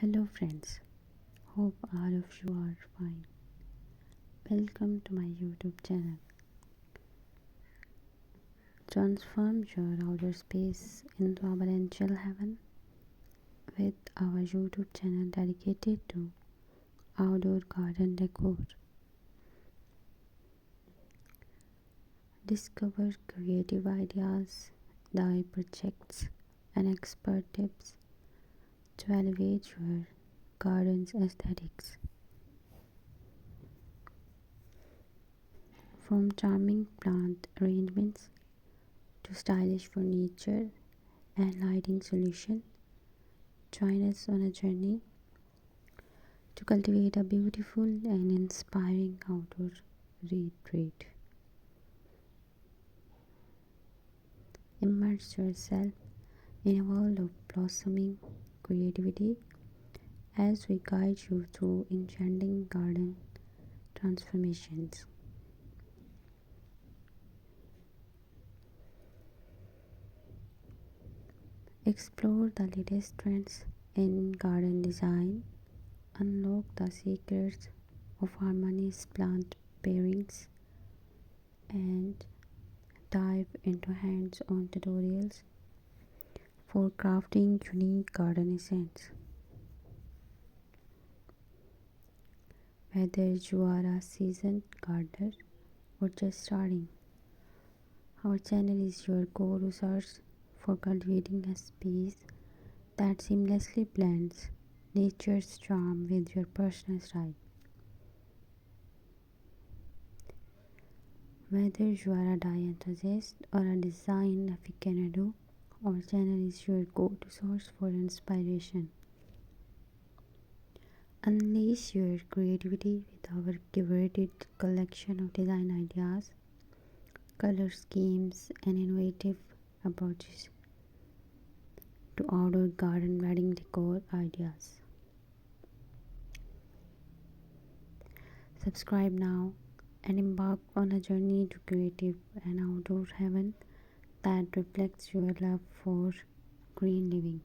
Hello friends, hope all of you are fine. Welcome to my YouTube channel. Transform your outer space into abundant heaven with our YouTube channel dedicated to outdoor garden decor. Discover creative ideas, DIY projects, and expert tips to elevate your garden's aesthetics. From charming plant arrangements to stylish furniture and lighting solution, join us on a journey to cultivate a beautiful and inspiring outdoor retreat. Immerse yourself in a world of blossoming creativity as we guide you through enchanting garden transformations. Explore the latest trends in garden design, unlock the secrets of harmonious plant pairings, and dive into hands-on tutorials for crafting unique garden essence. Whether you are a seasoned gardener or just starting, our channel is your go-to source for cultivating a space that seamlessly blends nature's charm with your personal style. Whether you are a dye enthusiast or a design aficionado, our channel is your go-to source for inspiration. Unleash your creativity with our curated collection of design ideas, color schemes, and innovative approaches to outdoor garden wedding decor ideas. Subscribe now and embark on a journey to creative and outdoor heaven that reflects your love for green living.